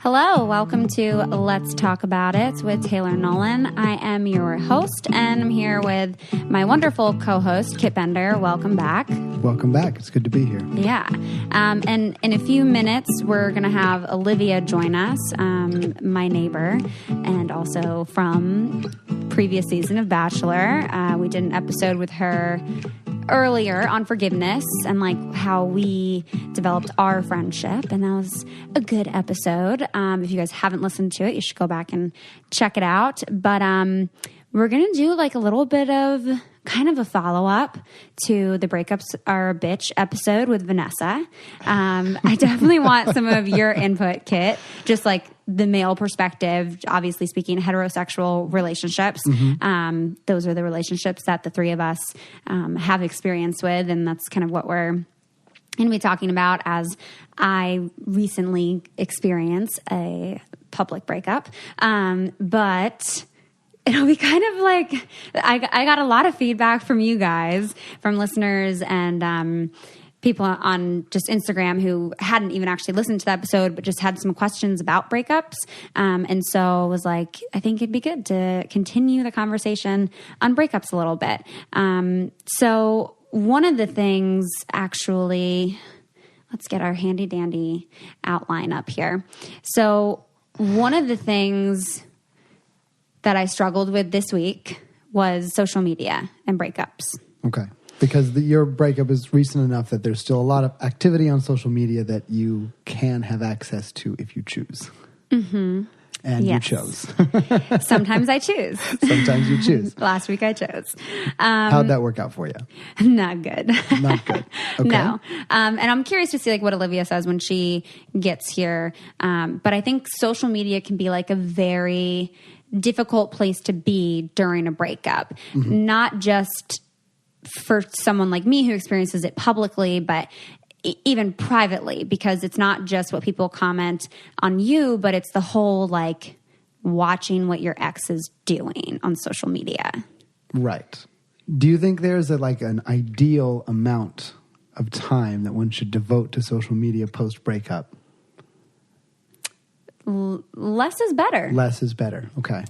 Hello, welcome to Let's Talk About It with Taylor Nolan. I am your host, and I'm here with my wonderful co-host, Kit Bender. Welcome back. Welcome back. It's good to be here. Yeah. And in a few minutes, we're going to have Olivia join us, my neighbor, and also from previous season of Bachelor. We did an episode with her earlier on forgiveness and like how we developed our friendship, and that was a good episode. If you guys haven't listened to it, you should go back and check it out. But we're gonna do like a little bit of kind of a follow-up to the Breakups Are a Bitch episode with Vanessa. I definitely want some of your input, Kit, just like the male perspective, obviously speaking heterosexual relationships. Those are the relationships that the three of us have experience with, and that's kind of what we're going to be talking about as I recently experienced a public breakup. But it'll be kind of like, I got a lot of feedback from you guys, from listeners and people on just Instagram who hadn't even actually listened to the episode, but just had some questions about breakups. And so I was like, I think it'd be good to continue the conversation on breakups a little bit. So one of the things, actually, let's get our handy dandy outline up here. So one of the things that I struggled with this week was social media and breakups. Okay. Because your breakup is recent enough that there's still a lot of activity on social media that you can have access to if you choose. Mm-hmm. And yes. You chose. Sometimes I choose. Sometimes you choose. Last week I chose. How'd that work out for you? Not good. Not good. Okay. No. And I'm curious to see like what Olivia says when she gets here. But I think social media can be like a very difficult place to be during a breakup. Mm-hmm. Not just for someone like me who experiences it publicly, but even privately, because it's not just what people comment on you, but it's the whole like watching what your ex is doing on social media. Right. Do you think there's an ideal amount of time that one should devote to social media post breakup? Less is better. Less is better. Okay.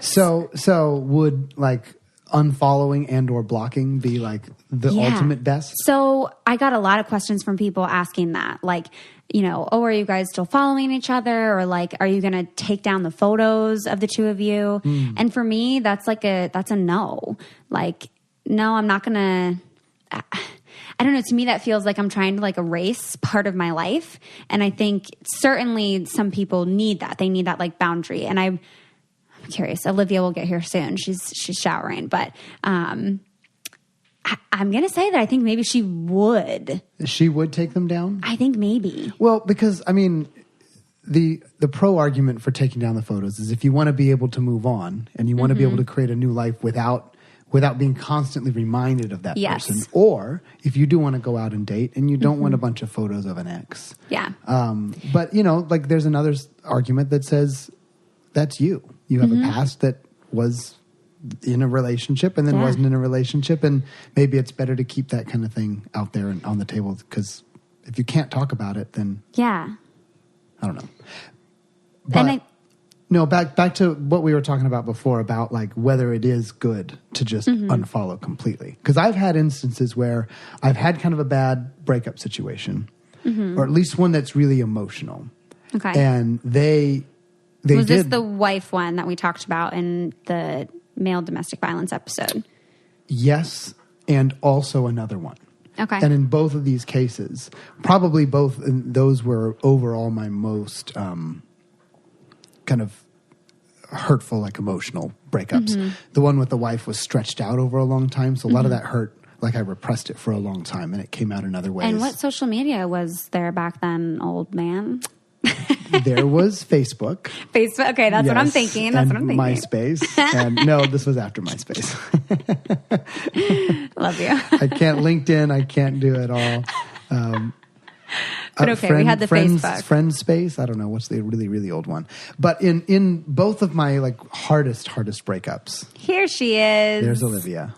So would like unfollowing and or blocking be like the ultimate best? So I got a lot of questions from people asking that, like, you know, oh, are you guys still following each other? Or like, are you going to take down the photos of the two of you? And for me, that's a no. Like, no, I'm not going to, I don't know. To me, that feels like I'm trying to like erase part of my life. And I think certainly some people need that. They need that like boundary. And I'm curious. Olivia will get here soon. She's showering, but I'm going to say that I think maybe she would. She would take them down? I think maybe. Well, because I mean, the pro argument for taking down the photos is if you want to be able to move on and you want to be able to create a new life without being constantly reminded of that person. Or if you do want to go out and date and you don't want a bunch of photos of an ex. Yeah. But, you know, like there's another argument that says that's you. You have a past that was in a relationship and then wasn't in a relationship. And maybe it's better to keep that kind of thing out there and on the table, because if you can't talk about it, then I don't know. But no, back to what we were talking about before about like whether it is good to just unfollow completely. Because I've had instances where I've had kind of a bad breakup situation, or at least one that's really emotional. Okay. And they was this the wife one that we talked about in the male domestic violence episode? Yes, and also another one. Okay. And in both of these cases, probably both, those were overall my most kind of hurtful, like emotional breakups. The one with the wife was stretched out over a long time, so a lot of that hurt. Like I repressed it for a long time, and it came out in other ways. And what social media was there back then, old man? There was Facebook. Facebook. Okay, that's what I'm thinking. That's what I'm thinking. MySpace. And no, this was after MySpace. Love you. I can't LinkedIn. I can't do it all. But okay, we had the Facebook. Friendspace. I don't know. What's the really, really old one? But in both of my like hardest breakups. Here she is. There's Olivia.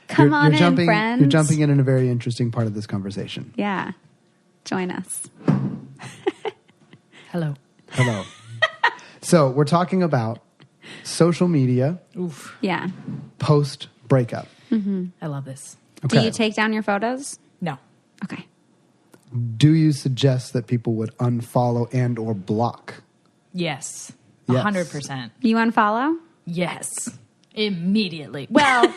Come on in, friends. You're jumping in a very interesting part of this conversation. Yeah. Join us. Hello. Hello. So we're talking about social media. Oof. Yeah. Post breakup. I love this. Okay. Do you take down your photos? No. Okay. Do you suggest that people would unfollow and or block? Yes. Yes. 100%. You unfollow? Yes. Immediately. Well,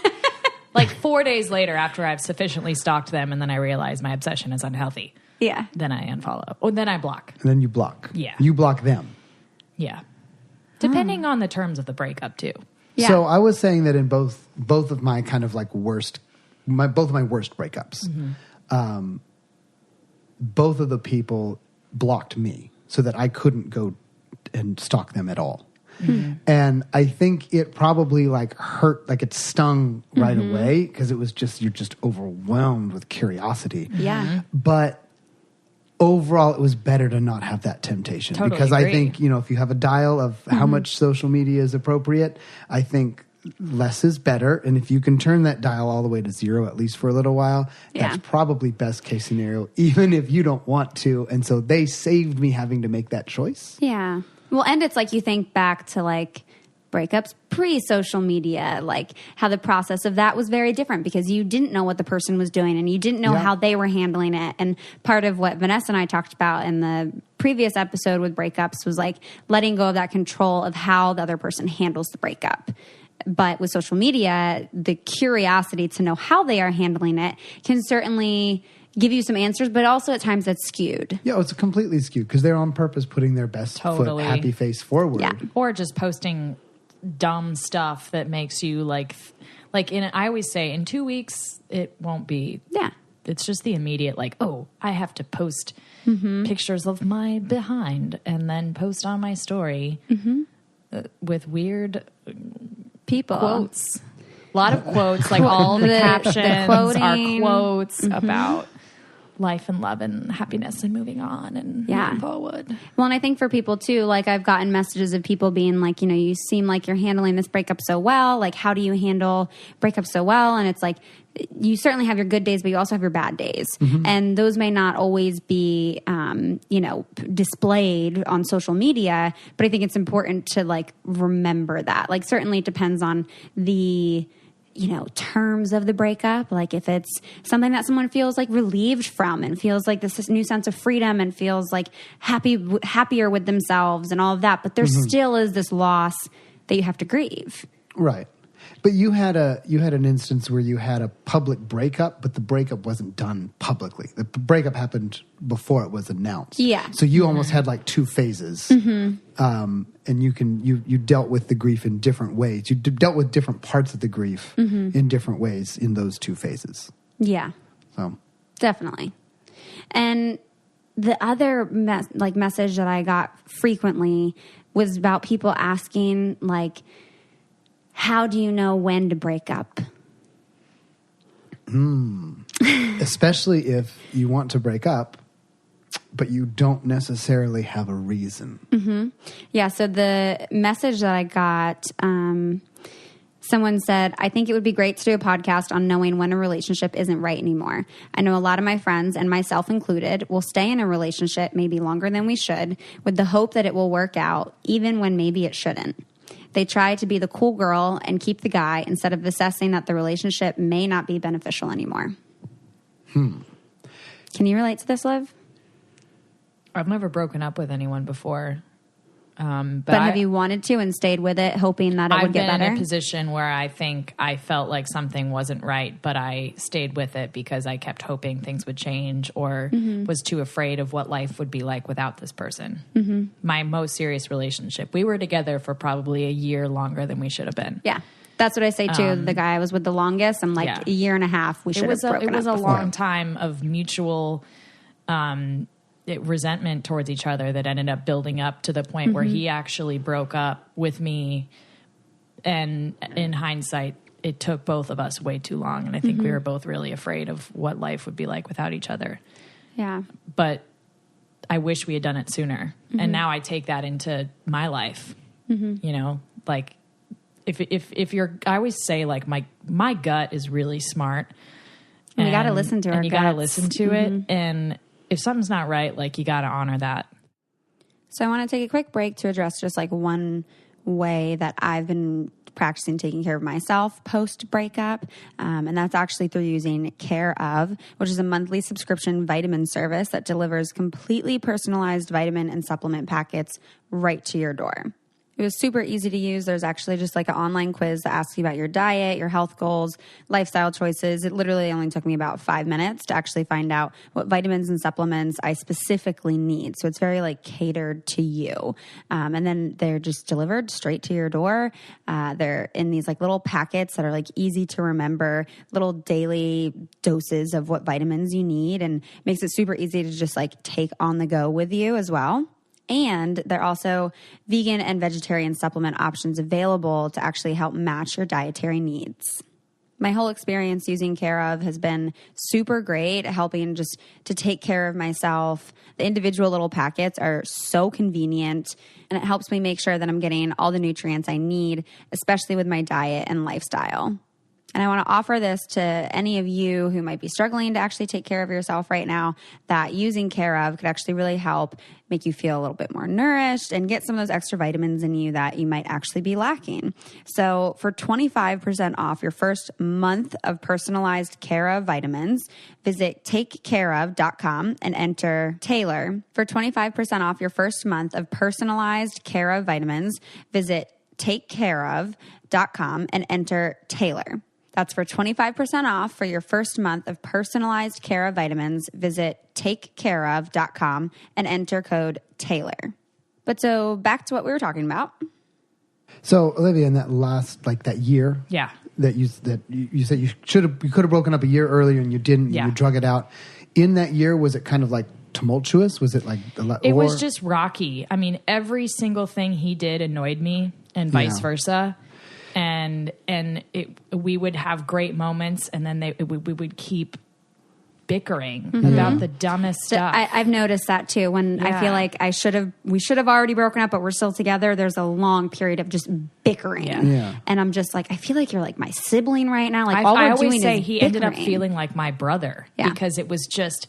like 4 days later after I've sufficiently stalked them and then I realize my obsession is unhealthy. Yeah. Then I unfollow. Or then I block. And then you block. Yeah. You block them. Yeah. Depending on the terms of the breakup too. Yeah. So I was saying that in both of my kind of like both of my worst breakups, both of the people blocked me so that I couldn't go and stalk them at all. And I think it probably like hurt, like it stung right away because it was just, you're just overwhelmed with curiosity. Yeah. But overall, it was better to not have that temptation. Totally because agree. I think, if you have a dial of how much social media is appropriate, I think less is better. And if you can turn that dial all the way to 0, at least for a little while, that's probably best case scenario, even if you don't want to. And so they saved me having to make that choice. Yeah. Well, and it's like you think back to like breakups pre-social media, like how the process of that was very different because you didn't know what the person was doing and you didn't know how they were handling it. And part of what Vanessa and I talked about in the previous episode with breakups was like letting go of that control of how the other person handles the breakup. But with social media, the curiosity to know how they are handling it can certainly give you some answers, but also at times that's skewed. Yeah, it's completely skewed because they're on purpose putting their best foot, happy face forward. Yeah. Or just posting dumb stuff that makes you I always say in 2 weeks, it won't be. Yeah. It's just the immediate I have to post pictures of my behind and then post on my story with weird People. quotes. A lot of quotes, like all the captions are quotes about life and love and happiness and moving on and moving forward. Well, and I think for people too, like I've gotten messages of people being like, you seem like you're handling this breakup so well. Like, how do you handle breakup so well? And it's like, you certainly have your good days, but you also have your bad days. And those may not always be, displayed on social media, but I think it's important to like remember that. Like, certainly it depends on the terms of the breakup. Like if it's something that someone feels like relieved from and feels like this new sense of freedom and feels like happier with themselves and all of that, but there still is this loss that you have to grieve. Right. But you had an instance where you had a public breakup, but the breakup wasn't done publicly. The breakup happened before it was announced. Yeah. So you almost had like 2 phases. And you dealt with the grief in different ways. You dealt with different parts of the grief in different ways in those 2 phases. Yeah. So Definitely. And the other message that I got frequently was about people asking like, how do you know when to break up? Especially if you want to break up, but you don't necessarily have a reason. Yeah, so the message that I got, someone said, I think it would be great to do a podcast on knowing when a relationship isn't right anymore. I know a lot of my friends, and myself included, will stay in a relationship maybe longer than we should with the hope that it will work out, even when maybe it shouldn't. They try to be the cool girl and keep the guy instead of assessing that the relationship may not be beneficial anymore. Can you relate to this, Liv? I've never broken up with anyone before. But have you wanted to and stayed with it, hoping that it would get better? I've been in a position where I think I felt like something wasn't right, but I stayed with it because I kept hoping things would change or was too afraid of what life would be like without this person. My most serious relationship. We were together for probably a year longer than we should have been. Yeah. That's what I say too. The guy I was with the longest, I'm like a year and a half. We should have broken up. It was a before. long time of mutual resentment towards each other that ended up building up to the point where he actually broke up with me. And in hindsight, it took both of us way too long. And I think we were both really afraid of what life would be like without each other. Yeah. But I wish we had done it sooner. And now I take that into my life. Like if you're, I always say like my gut is really smart. And we got to listen to our and you got to listen to it. And if something's not right, like you got to honor that. So I want to take a quick break to address just like one way that I've been practicing taking care of myself post breakup. And that's actually through using Care Of, which is a monthly subscription vitamin service that delivers completely personalized vitamin and supplement packets right to your door. It was super easy to use. There's actually just like an online quiz that asks you about your diet, your health goals, lifestyle choices. It literally only took me about 5 minutes to actually find out what vitamins and supplements I specifically need. So it's very like catered to you. And then they're just delivered straight to your door. They're in these like little packets that are like easy to remember, little daily doses of what vitamins you need, and makes it super easy to just like take on the go with you as well. And there are also vegan and vegetarian supplement options available to actually help match your dietary needs. My whole experience using Care Of has been super great, helping just to take care of myself. The individual little packets are so convenient, and it helps me make sure that I'm getting all the nutrients I need, especially with my diet and lifestyle. And I want to offer this to any of you who might be struggling to actually take care of yourself right now, that using Care Of could actually really help make you feel a little bit more nourished and get some of those extra vitamins in you that you might actually be lacking. So for 25% off your first month of personalized Care Of vitamins, visit takecareof.com and enter Taylor. For 25% off your first month of personalized Care Of vitamins, visit takecareof.com and enter Taylor. That's for 25% off for your first month of personalized Care Of vitamins. Visit takecareof.com and enter code Taylor. But so back to what we were talking about. So Olivia, in that last, like that year, that you said you could have broken up a year earlier and you didn't. You drug it out. In that year, was it kind of like tumultuous? Was it like it was just rocky. I mean, every single thing he did annoyed me, and vice versa. And we would have great moments, and then we would keep bickering about the dumbest stuff. I've noticed that too. When I feel like we should have already broken up, but we're still together. There's a long period of just bickering, and I'm just like, I feel like you're like my sibling right now. Like I always say he ended up feeling like my brother because it was just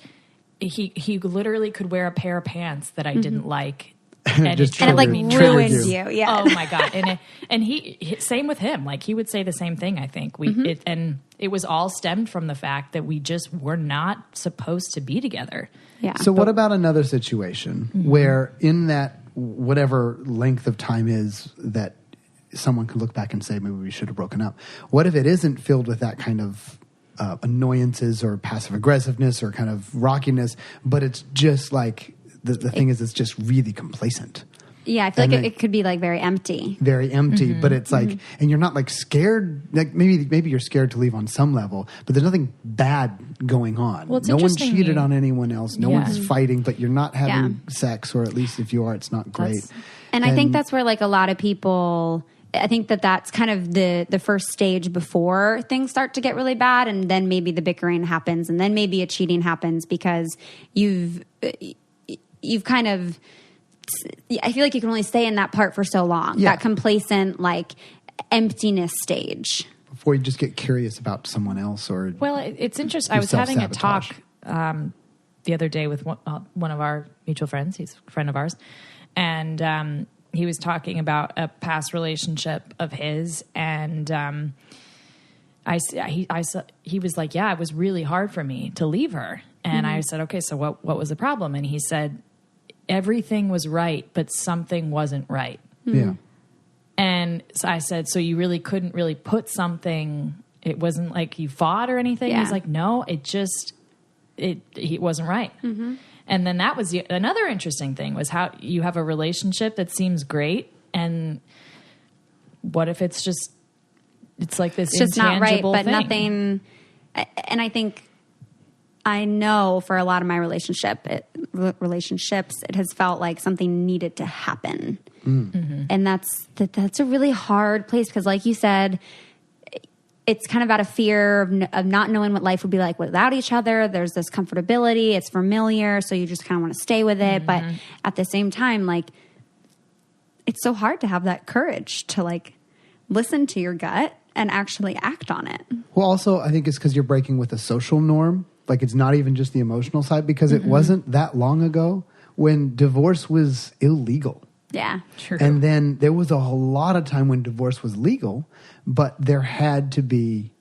he literally could wear a pair of pants that I didn't like. And it like ruined you. Yeah. Oh my God. And he same with him. Like he would say the same thing. I think it was all stemmed from the fact that we just were not supposed to be together. Yeah. So what about another situation where in that whatever length of time is that someone could look back and say, maybe we should have broken up. What if it isn't filled with that kind of annoyances or passive aggressiveness or kind of rockiness, but it's just like, the thing is, it's just really complacent. Yeah, I feel like it could be like very empty. Very empty, but it's like, and you're not like scared. Like maybe you're scared to leave on some level, but there's nothing bad going on. Well, no one cheated on anyone else. No one's fighting, but you're not having sex, or at least if you are, it's not great. And I think that's where like a lot of people. I think that's kind of the first stage before things start to get really bad, and then maybe the bickering happens, and then maybe a cheating happens because you've kind of, I feel like you can only stay in that part for so long, that complacent, like emptiness stage. Before you just get curious about someone else or... Well, it's interesting. I was having a talk the other day with one of our mutual friends. He's a friend of ours. And he was talking about a past relationship of his. And he was like, yeah, it was really hard for me to leave her. And I said, okay, so what was the problem? And he said, everything was right, but something wasn't right. Yeah. And so I said, so you really couldn't really put something, it wasn't like you fought or anything? Yeah. He's like, no, it wasn't right. Mm-hmm. And then that was another interesting thing was how you have a relationship that seems great. And what if it's like this it's just not right, but thing? Nothing. And I think, I know for a lot of my relationships, it has felt like something needed to happen. Mm-hmm. And that's a really hard place because, like you said, it's kind of out of fear of not knowing what life would be like without each other. There's this comfortability. It's familiar. So you just kind of want to stay with it. But at the same time, like, it's so hard to have that courage to like listen to your gut and actually act on it. Well, also, I think it's because you're breaking with a social norm. Like, it's not even just the emotional side, because it wasn't that long ago when divorce was illegal. Yeah. True. And then there was a whole lot of time when divorce was legal, but there had to be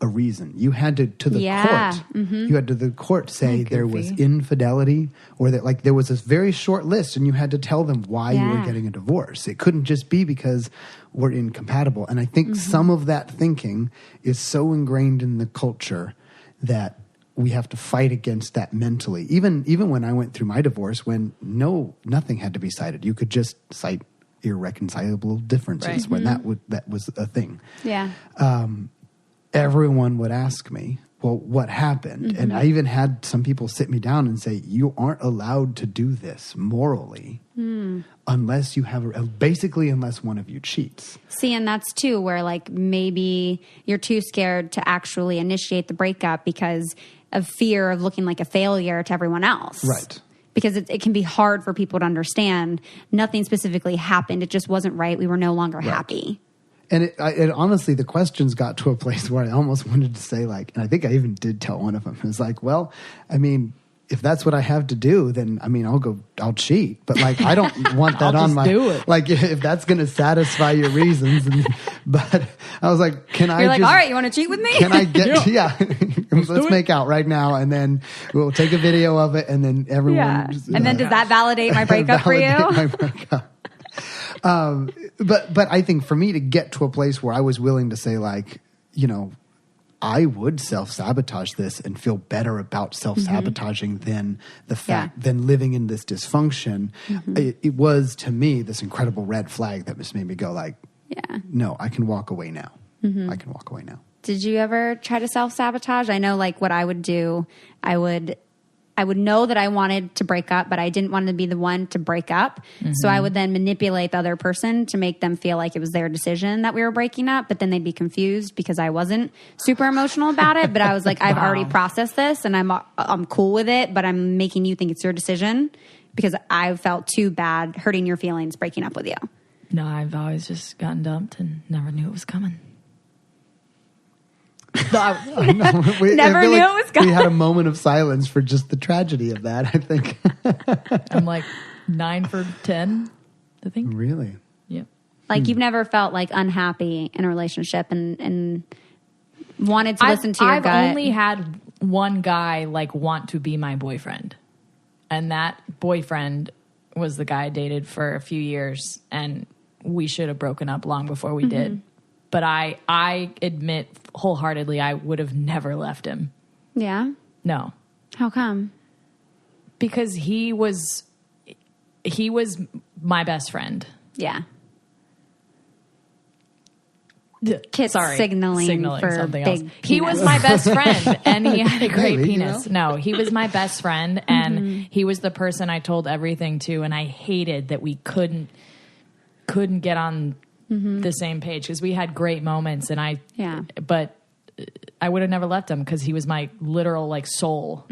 a reason. You had to the court. You had to the court say there was infidelity, or that like there was this very short list, and you had to tell them why you were getting a divorce. It couldn't just be because we're incompatible. And I think some of that thinking is so ingrained in the culture that we have to fight against that mentally. Even when I went through my divorce, when nothing had to be cited, you could just cite irreconcilable differences when that was a thing. Yeah. Everyone would ask me, well, what happened? And I even had some people sit me down and say, you aren't allowed to do this morally unless you have basically unless one of you cheats. See, and that's too where like maybe you're too scared to actually initiate the breakup because of fear of looking like a failure to everyone else. Right. Because it can be hard for people to understand. Nothing specifically happened. It just wasn't right. We were no longer happy. And it honestly, the questions got to a place where I almost wanted to say like, and I think I even did tell one of them, it was like, well, I mean, if that's what I have to do, then I mean, I'll cheat. But like, I don't want that on my, do it. like if that's going to satisfy your reasons. But I was like, can I You're like, just, all right, you want to cheat with me? can I get, let's make out right now. And then we'll take a video of it. And then everyone. Just, and then does that validate my breakup for you? My breakup. But I think for me to get to a place where I was willing to say like, you know, I would self-sabotage this and feel better about self-sabotaging than the fact, than living in this dysfunction. It was to me this incredible red flag that just made me go like, no, I can walk away now. I can walk away now. Did you ever try to self-sabotage? I know like what I would do, I would know that I wanted to break up, but I didn't want to be the one to break up. So I would then manipulate the other person to make them feel like it was their decision that we were breaking up, but then they'd be confused because I wasn't super emotional about it. But I was like, I've already processed this and I'm cool with it, but I'm making you think it's your decision because I felt too bad hurting your feelings breaking up with you. No, I've always just gotten dumped and never knew it was coming. I know. Never knew it was coming. We had a moment of silence for just the tragedy of that, I think. I'm like 9 for 10, I think. Really? Yep. Like you've never felt like unhappy in a relationship and wanted to listen to your gut. I've only had one guy like want to be my boyfriend. And that boyfriend was the guy I dated for a few years, and we should have broken up long before we did. But I admit wholeheartedly I would have never left him. Yeah? No. How come? Because he was my best friend. Yeah. Kit's Sorry, signaling for something big else. He was my best friend, and he had a great penis. You know? No, he was my best friend, and he was the person I told everything to, and I hated that we couldn't get on the same page because we had great moments, and but I would have never left him because he was my literal like soul.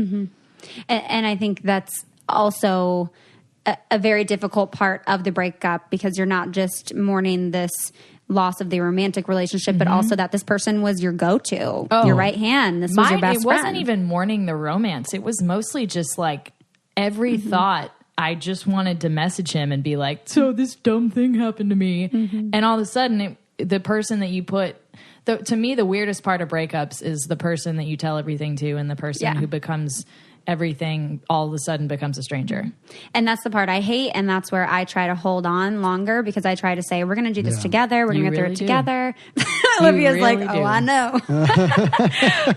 And I think that's also a very difficult part of the breakup because you're not just mourning this loss of the romantic relationship, but also that this person was your go-to, your right hand. This was your best friend. It wasn't even mourning the romance. It was mostly just like every thought. I just wanted to message him and be like, so this dumb thing happened to me. And all of a sudden, the person that you put... to me, the weirdest part of breakups is the person that you tell everything to and the person who becomes everything all of a sudden becomes a stranger. And that's the part I hate, and that's where I try to hold on longer because I try to say, we're going to do this together. We're going to get through it together. Olivia's really like, oh, I know.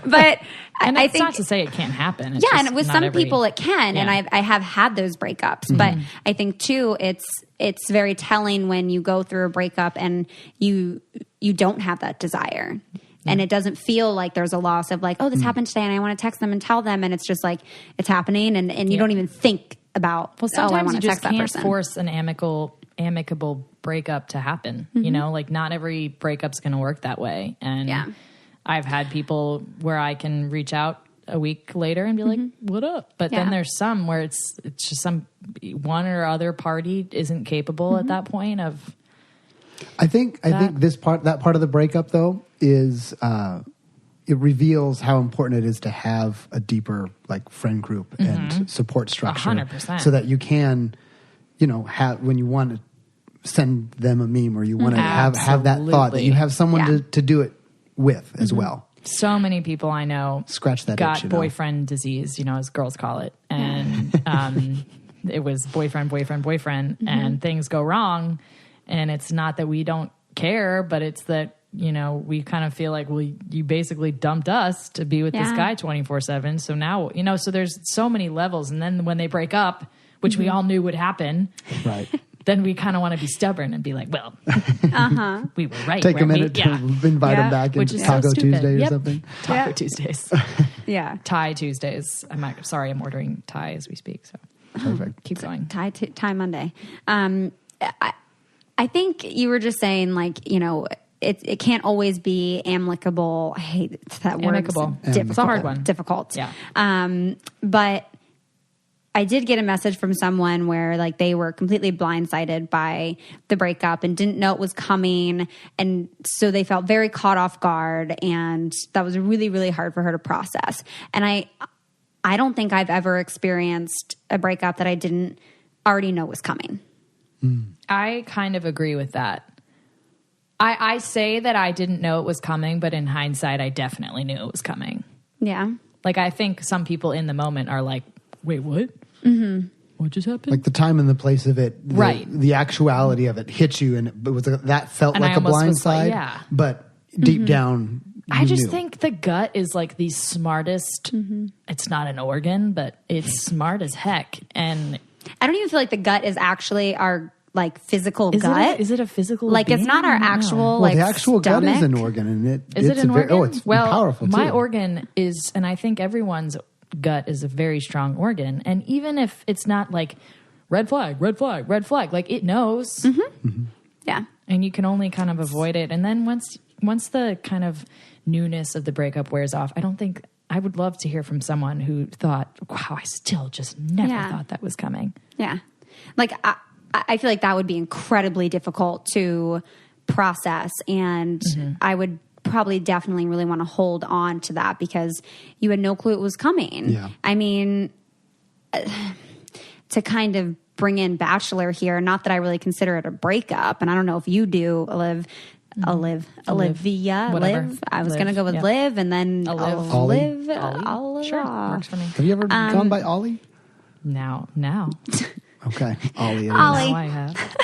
But... And I it's think, not to say it can't happen. It's and with some people it can, and I have had those breakups. But I think too, it's very telling when you go through a breakup and you don't have that desire, and it doesn't feel like there's a loss of like, oh, this happened today, and I want to text them and tell them, and it's just like it's happening, and you don't even think about. Well, sometimes I want you to just text that can't person. force an amicable breakup to happen. You know, like not every breakup's going to work that way, and I've had people where I can reach out a week later and be like, what up? But then there's some where it's just some one or other party isn't capable at that point of. I think that part of the breakup though is it reveals how important it is to have a deeper like friend group and support structure 100%. so that you can, have when you want to send them a meme or you want to have that thought that you have someone to do it with as well. So many people I know scratch that got itch, boyfriend disease, as girls call it. And it was boyfriend, and things go wrong. And it's not that we don't care, but it's that, we kind of feel like, well, you basically dumped us to be with this guy 24/7. So now, so there's so many levels. And then when they break up, which we all knew would happen, right? Then we kind of want to be stubborn and be like, well, we were right. Take a minute to invite them back into Taco Tuesday or something. Taco Tuesdays. Yeah. Thai Tuesdays. I'm ordering Thai as we speak. So perfect. Keep going. Thai Monday. I think you were just saying it can't always be amicable. I hate that word. Amicable. It's a hard one. Difficult. Yeah. But I did get a message from someone where they were completely blindsided by the breakup and didn't know it was coming. And so they felt very caught off guard. And that was really, really hard for her to process. And I don't think I've ever experienced a breakup that I didn't already know was coming. I kind of agree with that. I say that I didn't know it was coming, but in hindsight, I definitely knew it was coming. Yeah. I think some people in the moment are like, wait, what? Mm-hmm. What just happened? Like the time and the place of it, right? The actuality of it hit you, and it was that felt like a blind side. Yeah. But deep down, I just think the gut is like the smartest. It's not an organ, but it's smart as heck. And I don't even feel like the gut is actually our physical gut. Is it a physical? It's not our actual the actual stomach. gut is an organ, and is it an organ? It's powerful. My too. organ is, and I think everyone's gut is a very strong organ. And even if it's not red flag, it knows. Yeah. And you can only kind of avoid it. And then once the kind of newness of the breakup wears off, I would love to hear from someone who thought, wow, I still just never thought that was coming. Yeah. I feel like that would be incredibly difficult to process. And I would probably definitely really want to hold on to that because you had no clue it was coming. Yeah. I mean, to kind of bring in Bachelor here, not that I really consider it a breakup, and I don't know if you do, Olivia. Whatever. Liv. I was going to go with Liv and then Ollie. Olive. Sure, works for me. Have you ever gone by Ollie? Now. Okay, Ollie. Ollie. Now I have.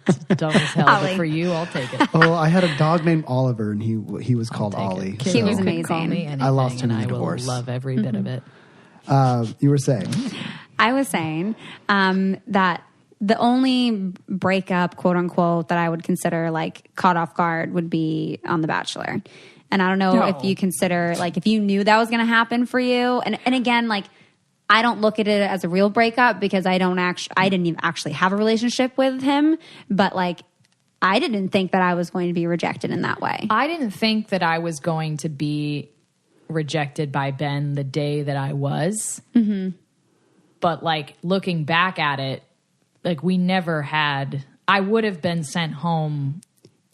It's dumb as hell, but for you, I'll take it. Oh, I had a dog named Oliver, and he was called Ollie. He was You can amazing. Call me anything, I lost him in and a divorce. I will love every bit of it. You were saying? I was saying that the only breakup, quote unquote, that I would consider caught off guard would be on The Bachelor. And I don't know if you consider if you knew that was going to happen for you. And again, I don't look at it as a real breakup because I didn't even actually have a relationship with him. But I didn't think that I was going to be rejected in that way. I didn't think that I was going to be rejected by Ben the day that I was. Mm-hmm. But looking back at it, we never had. I would have been sent home.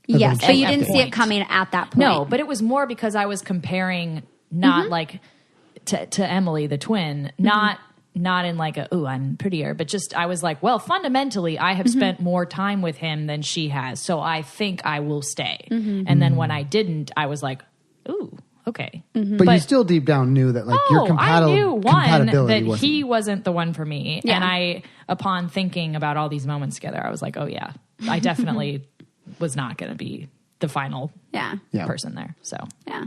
Yes, but you didn't see it coming at that point. No, but it was more because I was comparing not to Emily, the twin, not in I'm prettier, but just I was fundamentally I have spent more time with him than she has, so I think I will stay. And then when I didn't, I was like, ooh, okay. But you still deep down knew that your I knew compatibility that he wasn't the one for me. Yeah. And upon thinking about all these moments together, I was like, oh yeah, I definitely was not going to be the final person there. So yeah.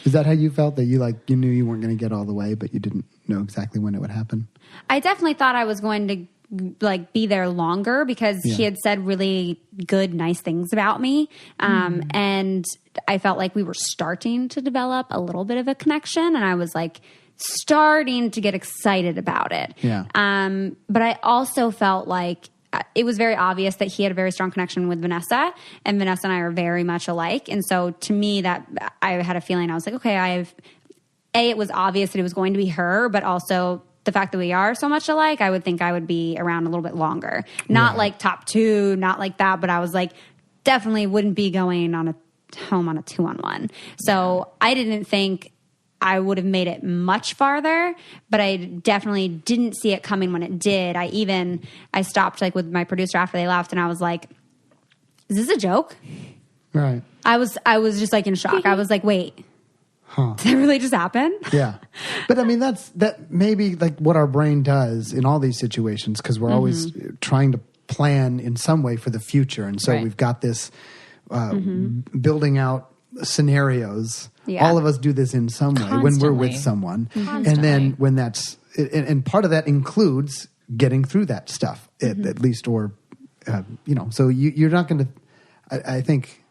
Is that how you felt, that you knew you weren't going to get all the way, but you didn't know exactly when it would happen? I definitely thought I was going to be there longer because he had said really good, nice things about me. And I felt like we were starting to develop a little bit of a connection, and I was starting to get excited about it. Yeah. But I also felt like it was very obvious that he had a very strong connection with Vanessa, and Vanessa and I are very much alike. And so to me, that I had a feeling, I was like, okay, it was obvious that it was going to be her, but also the fact that we are so much alike, I would think I would be around a little bit longer. Not top two, not like that, but I was definitely wouldn't be going on a home on a 2-on-1. So I didn't think I would have made it much farther, but I definitely didn't see it coming when it did. I stopped like with my producer after they left, and I was like, is this a joke? Right. I was just like in shock. I was like, wait, did that really just happen? Yeah. But I mean, that maybe like what our brain does in all these situations, because we're always trying to plan in some way for the future. And so we've got this building out scenarios. Yeah. All of us do this in some way when we're with someone. And then when and part of that includes getting through that stuff, at least, or, so you're not going to, I think,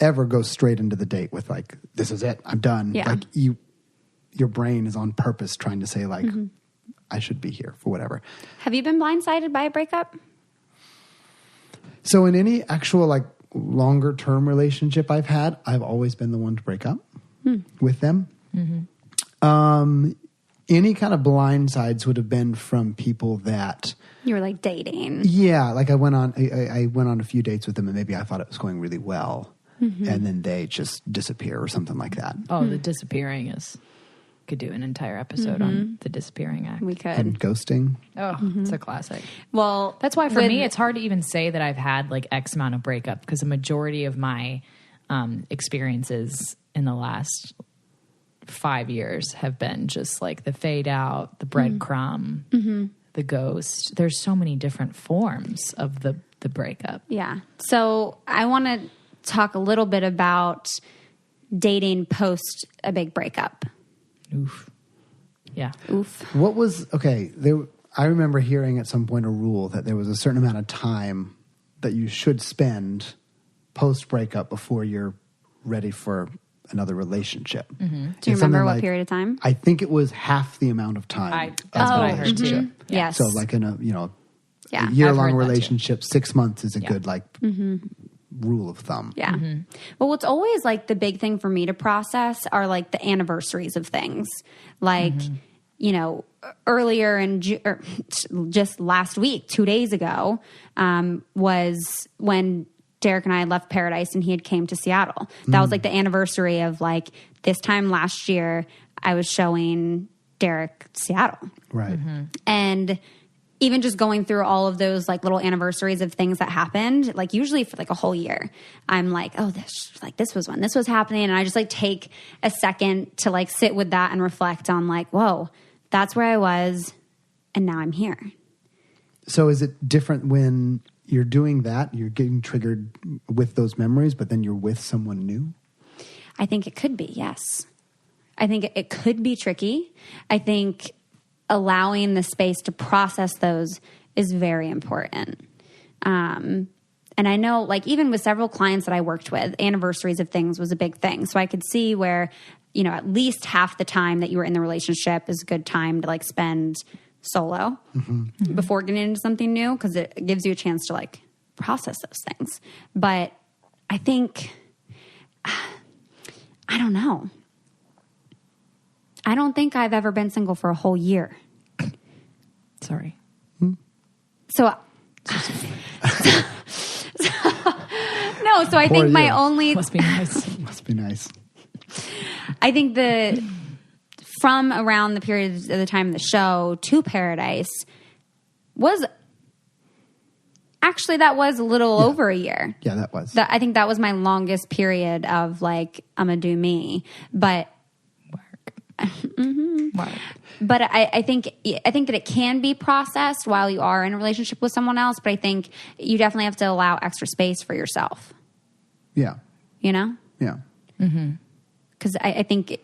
ever go straight into the date with like, this is it, I'm done. Yeah. Like your brain is on purpose trying to say like, I should be here for whatever. Have you been blindsided by a breakup? So in any actual like longer term relationship I've had, I've always been the one to break up with them. Any kind of blindsides would have been from people that you were like dating. Yeah. Like I went on a few dates with them, and maybe I thought it was going really well. And then they just disappear or something like that. Oh, the disappearing could do an entire episode on the disappearing act. We could. And ghosting. Oh, it's a classic. Well, that's why for me, it's hard to even say that I've had like X amount of breakup, because the majority of my experiences in the last 5 years have been just like the fade out, the breadcrumb, the ghost. There's so many different forms of the breakup. Yeah. So I want to talk a little bit about dating post a big breakup. Oof. Yeah. Oof. What was, I remember hearing at some point a rule that there was a certain amount of time that you should spend post breakup before you're ready for another relationship. Do you remember what period of time? I think it was half the amount of time. That's what I heard too. Yeah. Yes. So like in a year-long relationship, 6 months is a good rule of thumb. Yeah. Well, what's always like the big thing for me to process are like the anniversaries of things. Like, earlier in just last week, 2 days ago, was when Derek and I left Paradise and he had came to Seattle. That was like the anniversary of like this time last year, I was showing Derek Seattle. Right. And even just going through all of those like little anniversaries of things that happened, like usually for like a whole year, I'm like, oh, this was when this was happening. And I just like take a second to like sit with that and reflect on like, whoa, that's where I was. And now I'm here. So is it different when you're doing that, you're getting triggered with those memories, but then you're with someone new? I think it could be, yes. I think it could be tricky. I think allowing the space to process those is very important. And I know, like, even with several clients that I worked with, anniversaries of things was a big thing. So I could see where, at least half the time that you were in the relationship is a good time to, like, spend solo before getting into something new, because it gives you a chance to, like, process those things. But I think, I don't know. I don't think I've ever been single for a whole year. Sorry. So I think my only... Must be nice. Must be nice. I think from around the period of the time of the show to Paradise was... Actually, that was a little over a year. Yeah, that was. I think that was my longest period of, like, I'm going to do me. But... Work. But I think that it can be processed while you are in a relationship with someone else. But I think you definitely have to allow extra space for yourself. Yeah. Yeah. Because I think,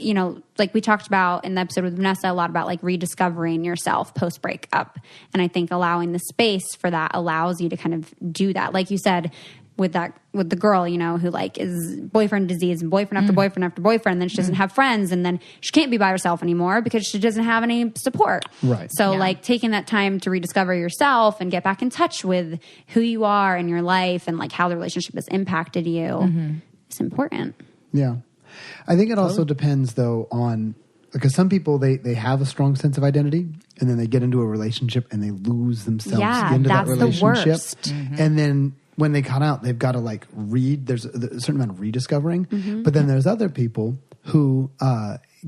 like we talked about in the episode with Vanessa, a lot about like rediscovering yourself post breakup. And I think allowing the space for that allows you to kind of do that. Like you said, with the girl, who like is boyfriend disease and boyfriend after boyfriend after boyfriend, and then she doesn't have friends, and then she can't be by herself anymore because she doesn't have any support. Right. So like taking that time to rediscover yourself and get back in touch with who you are in your life and like how the relationship has impacted you is important. Yeah. I think it also depends though on, because some people, they have a strong sense of identity and then they get into a relationship and they lose themselves into that relationship. The worst. And then when they cut out, they've got to like read. There's a certain amount of rediscovering, but then there's other people who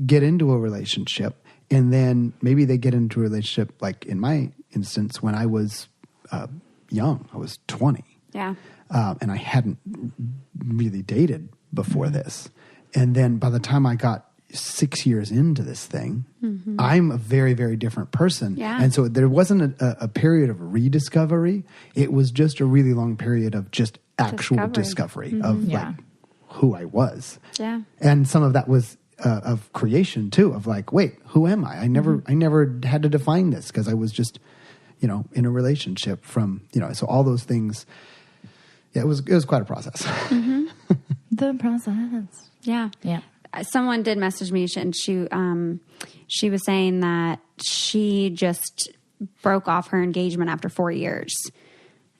get into a relationship, and then maybe they get into a relationship, like in my instance, when I was young, I was 20, and I hadn't really dated before this, and then by the time I got 6 years into this thing, I'm a very, very different person. And so there wasn't a period of rediscovery. It was just a really long period of just actual discovery of like who I was. And some of that was of creation too, of like, wait, who am I? I never had to define this because I was just, in a relationship from, so all those things. Yeah, it was quite a process. The process. Yeah. Someone did message me, and she was saying that she just broke off her engagement after 4 years,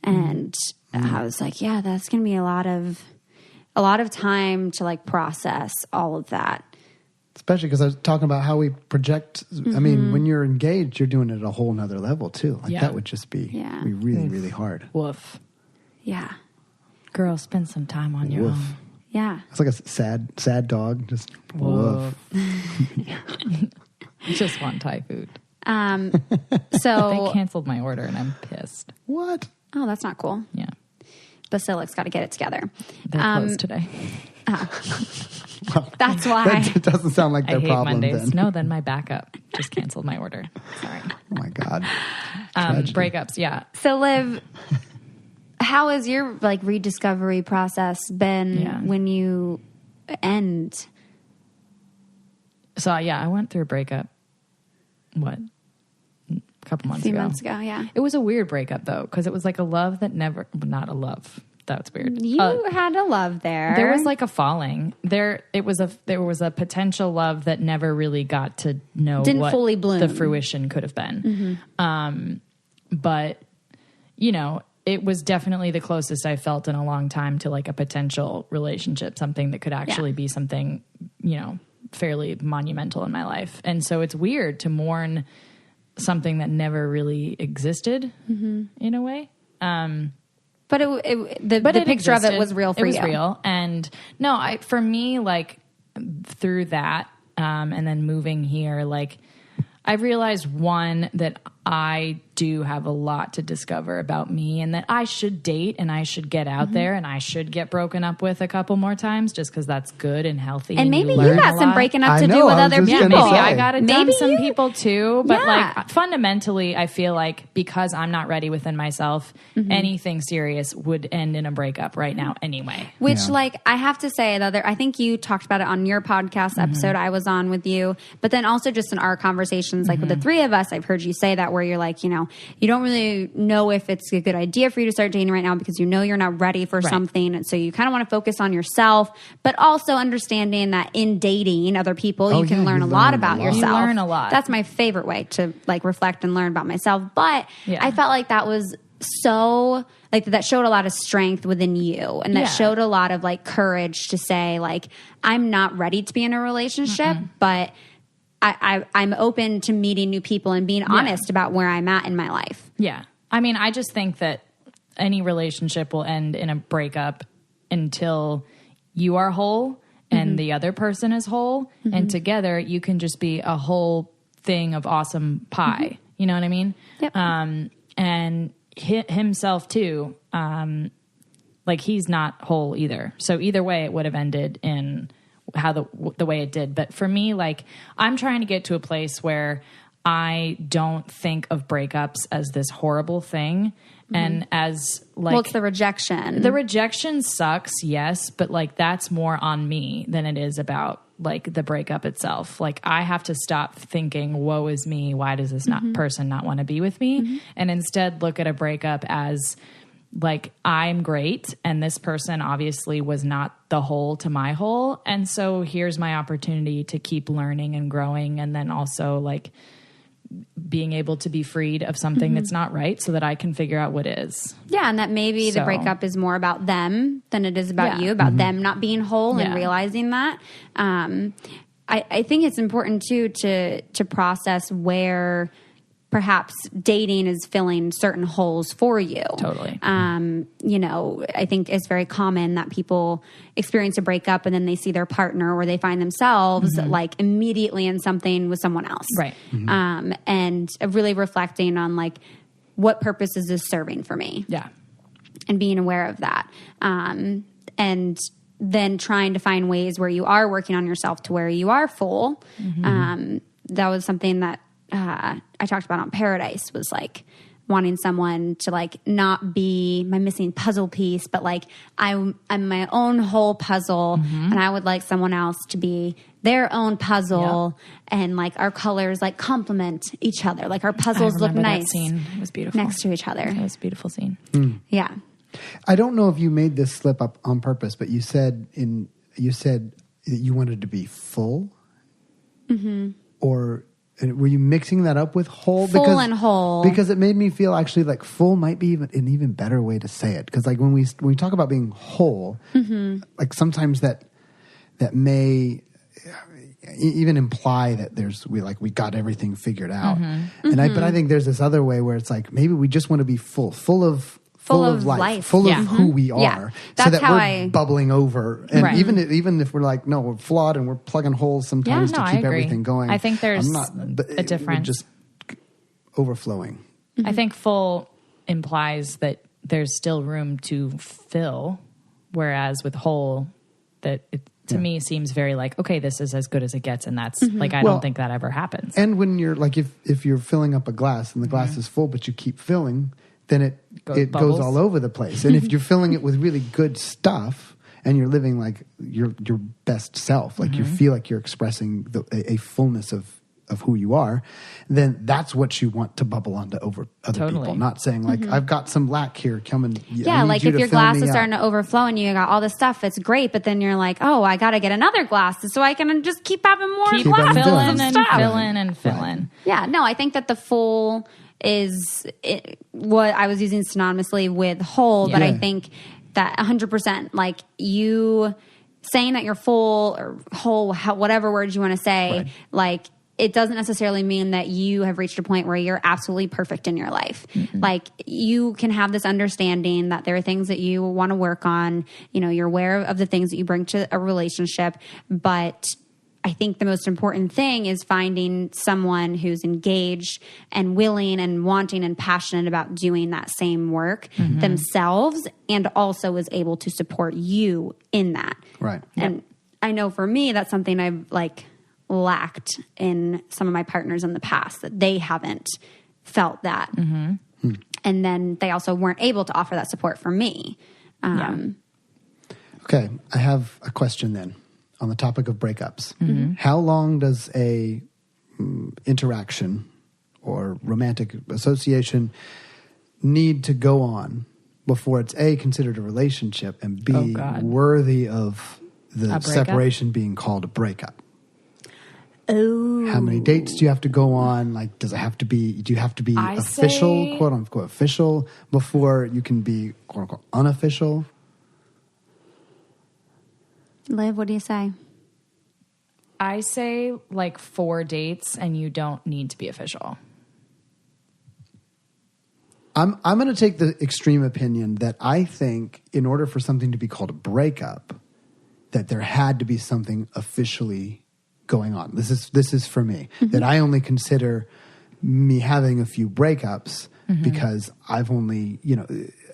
and I was like, yeah, that's going to be a lot of time to like process all of that. Especially because I was talking about how we project. I mean, when you're engaged, you're doing it at a whole nother level too. Like that would just be really, really hard. Woof. Yeah. Girl, spend some time on your own. Yeah. It's like a sad dog. Just woof. Just want Thai food. So they canceled my order and I'm pissed. What? Oh, that's not cool. Yeah. Basilic's got to get it together. They're closed today. Well, that's why. That doesn't sound like their I hate problem Mondays. then. No, then my backup just canceled my order. Sorry. Oh my God. Breakups, yeah. So Liv, how has your like rediscovery process been when you end? So I went through a breakup. What? A couple months ago. A few months ago, yeah. It was a weird breakup though, because it was like a love that never, not a love. That's weird. You had a love there. There was like a falling. There was a potential love that never really got to know Didn't what fully bloom. The fruition could have been. But it was definitely the closest I felt in a long time to like a potential relationship, something that could actually be something, fairly monumental in my life. And so it's weird to mourn something that never really existed in a way. But the picture of it was real for you. It was real. And no, for me, like through that, and then moving here, like I realized one, that I do have a lot to discover about me, and that I should date and I should get out there and I should get broken up with a couple more times just because that's good and healthy. And maybe you learn got a some lot. breaking up I to know, do with I was other just people. gonna Maybe say. I got to dump some people too, but like fundamentally, I feel like because I'm not ready within myself, anything serious would end in a breakup right now anyway. Which, like, I have to say, I think you talked about it on your podcast episode I was on with you, but then also just in our conversations, like with the three of us, I've heard you say that where you're like, you don't really know if it's a good idea for you to start dating right now because you're not ready for something, and so you kind of want to focus on yourself, but also understanding that in dating other people, you can learn a lot about yourself. You learn a lot. That's my favorite way to like reflect and learn about myself. But I felt like that was so like that showed a lot of strength within you, and that showed a lot of like courage to say like, I'm not ready to be in a relationship, but I'm open to meeting new people and being honest about where I'm at in my life. Yeah. I mean, I just think that any relationship will end in a breakup until you are whole and the other person is whole. And together you can just be a whole thing of awesome pie. You know what I mean? Yep. And himself too, like he's not whole either. So either way it would have ended in how the way it did. But for me, like I'm trying to get to a place where I don't think of breakups as this horrible thing. And as like, well, it's the rejection. The rejection sucks. Yes. But like, that's more on me than it is about like the breakup itself. Like I have to stop thinking, woe is me. Why does this person not want to be with me? And instead look at a breakup as like, I'm great. And this person obviously was not the whole to my whole. And so here's my opportunity to keep learning and growing. And then also like being able to be freed of something that's not right so that I can figure out what is. Yeah. And that maybe the breakup is more about them than it is about you, about them not being whole and realizing that. I think it's important too, to process where perhaps dating is filling certain holes for you. Totally. You know, I think it's very common that people experience a breakup and then they see their partner or they find themselves like immediately in something with someone else. Right. And really reflecting on like, what purpose is this serving for me? Yeah. And being aware of that. And then trying to find ways where you are working on yourself to where you are full. That was something that I talked about on Paradise, was like wanting someone to like not be my missing puzzle piece, but like I'm my own whole puzzle, and I would like someone else to be their own puzzle, and like our colors like complement each other. Like our puzzles look nice. That scene. It was beautiful. Next to each other. It was a beautiful scene. Yeah. I don't know if you made this slip up on purpose, but you said that you wanted to be full, or were you mixing that up with whole? Full and whole, because it made me feel actually like full might be an even better way to say it. Because like when we talk about being whole, like sometimes that may even imply that we got everything figured out. But I think there's this other way where it's like maybe we just want to be full of life, full of who we are, so that we're bubbling over. And even if we're like, no, we're flawed and we're plugging holes sometimes to keep everything going. I think there's a difference. Just overflowing. I think full implies that there's still room to fill, whereas with whole, that it, to me seems very like, okay, this is as good as it gets, and that's like I don't think that ever happens. And when you're like, if you're filling up a glass and the glass is full, but you keep filling, then it goes all over the place. And if you're filling it with really good stuff and you're living like your best self, like you feel like you're expressing a fullness of who you are, then that's what you want to bubble onto over other people. Not saying like, I've got some lack here coming. Yeah, like if your glass is starting to overflow and you got all this stuff, it's great. But then you're like, oh, I got to get another glass so I can just keep having more glasses. Fill in. Yeah, no, I think that the full is what I was using synonymously with whole, but I think that 100%, like you saying that you're full or whole, whatever words you want to say, like it doesn't necessarily mean that you have reached a point where you're absolutely perfect in your life. Like you can have this understanding that there are things that you want to work on. You know, you're aware of the things that you bring to a relationship, but I think the most important thing is finding someone who's engaged and willing and wanting and passionate about doing that same work themselves, and also is able to support you in that. Right. And I know for me, that's something I've like lacked in some of my partners in the past, that they haven't felt that. And then they also weren't able to offer that support for me. Okay. I have a question then. On the topic of breakups, how long does a interaction or romantic association need to go on before it's A, considered a relationship, and B, worthy of the separation being called a breakup? Oh. How many dates do you have to go on? Like, do you have to be official, quote unquote official, before you can be quote unquote unofficial? Liv, what do you say? I say like 4 dates and you don't need to be official. I'm going to take the extreme opinion that I think in order for something to be called a breakup, that there had to be something officially going on. This is for me, that I only consider me having a few breakups because I've only,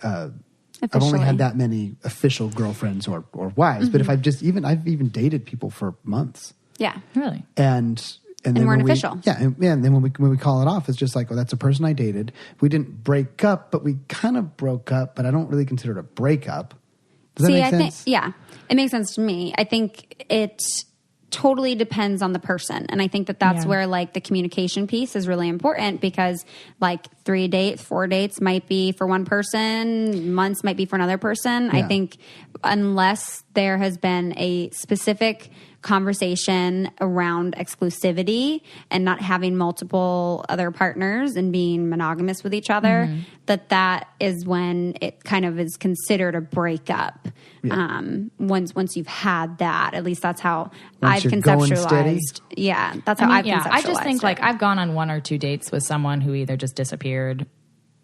I've only had that many official girlfriends or wives, but if I've even dated people for months. Yeah. Really? And then weren't official. And then when we call it off, it's just like, oh, that's a person I dated. We didn't break up, but we kind of broke up, but I don't really consider it a breakup. Does that make sense? It makes sense to me. I think it totally depends on the person. And I think that's where like the communication piece is really important, because like 3 dates, 4 dates might be for one person, months might be for another person. I think unless there has been a specific conversation around exclusivity and not having multiple other partners and being monogamous with each other, that is when it kind of is considered a breakup. Yeah. Once you've had that, at least that's how I've conceptualized. Yeah, that's how I've conceptualized. I just think like I've gone on 1 or 2 dates with someone who either just disappeared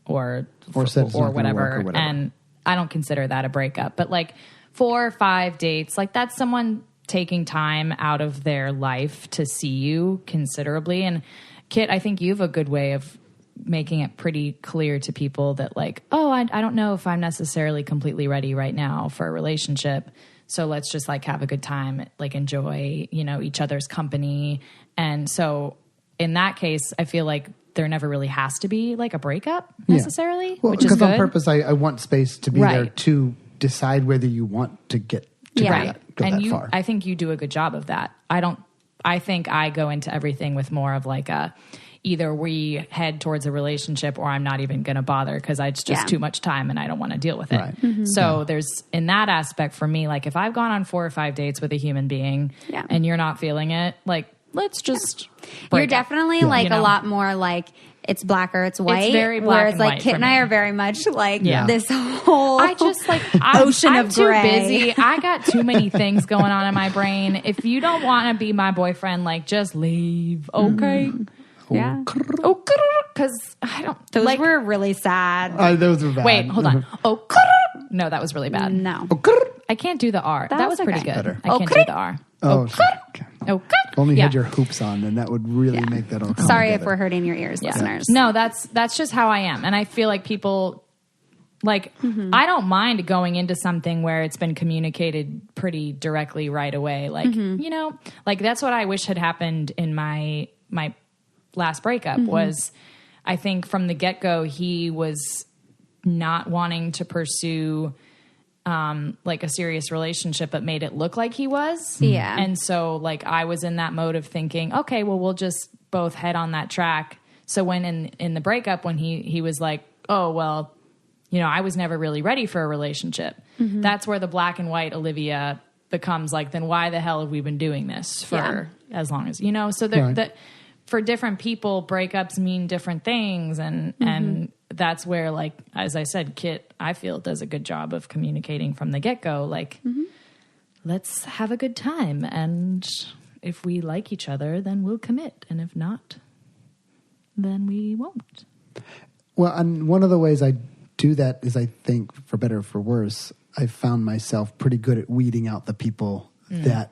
or whatever, and I don't consider that a breakup. But like 4 or 5 dates, like that's someone taking time out of their life to see you considerably. And Kit, I think you have a good way of making it pretty clear to people that like, oh, I don't know if I'm necessarily completely ready right now for a relationship. So let's just like have a good time, like enjoy, each other's company. And so in that case, I feel like there never really has to be like a breakup necessarily, well, which is good. Because on purpose, I want space to be there to decide whether you want to get to go that far. I think you do a good job of that. I think I go into everything with more of like either we head towards a relationship or I'm not even going to bother because it's just too much time and I don't want to deal with it. Right. Mm-hmm. So there's, in that aspect for me, like if I've gone on 4 or 5 dates with a human being and you're not feeling it, like let's just You're definitely like a lot more like it's black or it's white. It's very black whereas and like white Kit and I are very much like this whole I just like ocean I'm of too gray. busy. I got too many things going on in my brain. If you don't want to be my boyfriend, like just leave. Okay. Yeah. Because I don't. Those were really sad. Those were bad. Wait, hold on. No, that was really bad. No. I can't do the R. That was pretty good. Better. I can't do the R. Okay. Okay. If only you had your hoops on, then that would really make that all come Sorry together. if we're hurting your ears, listeners. No, that's just how I am. And I feel like people, like, I don't mind going into something where it's been communicated pretty directly right away. Like, like that's what I wish had happened in my last breakup was I think from the get-go he was not wanting to pursue like a serious relationship, but made it look like he was. Yeah. And so like I was in that mode of thinking, okay, well, we'll just both head on that track. So when in the breakup, when he was like, oh, well, I was never really ready for a relationship. That's where the black and white Olivia becomes like, then why the hell have we been doing this for as long as, so that for different people, breakups mean different things. And that's where, like, as I said, Kit, I feel, does a good job of communicating from the get-go. Like, let's have a good time. And if we like each other, then we'll commit. And if not, then we won't. Well, and one of the ways I do that is, I think, for better or for worse, I've found myself pretty good at weeding out the people that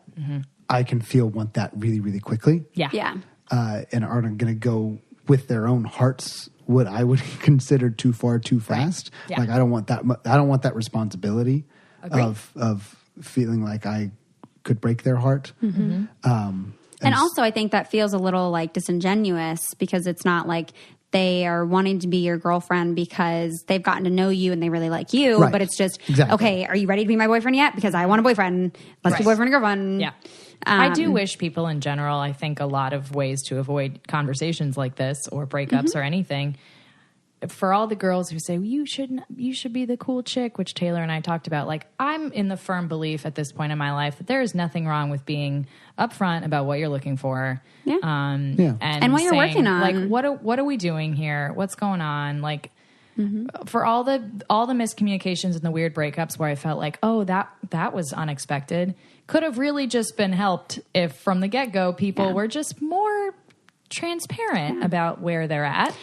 I can feel want that really, really quickly. Yeah. And aren't going to go with their own hearts what I would consider too far, too fast. Right. Yeah. Like I don't want that. I don't want that responsibility Agreed. of feeling like I could break their heart. And also, I think that feels a little like disingenuous because it's not like they are wanting to be your girlfriend because they've gotten to know you and they really like you. Right. But it's just, Exactly. okay, are you ready to be my boyfriend yet? Because I want a boyfriend. Let's be boyfriend and girlfriend. Yeah. I do wish people in general, I think a lot of ways to avoid conversations like this or breakups or anything. For all the girls who say, well, you should be the cool chick, which Taylor and I talked about. Like, I'm in the firm belief at this point in my life that there is nothing wrong with being upfront about what you're looking for. Yeah. And what you're working on. Like, what are we doing here? What's going on? Like, for all the miscommunications and the weird breakups where I felt like, oh, that was unexpected, could have really just been helped if from the get-go people were just more transparent about where they're at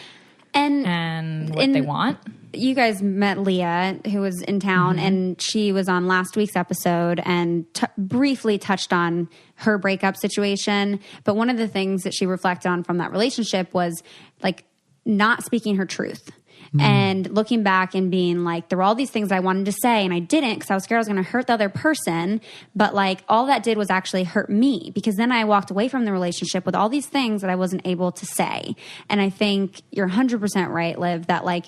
and what they want. You guys met Leah, who was in town, and she was on last week's episode and briefly touched on her breakup situation. But one of the things that she reflected on from that relationship was like not speaking her truth. And looking back and being like, there were all these things I wanted to say and I didn't because I was scared I was going to hurt the other person. But like all that did was actually hurt me because then I walked away from the relationship with all these things that I wasn't able to say. And I think you're 100% right, Liv, that like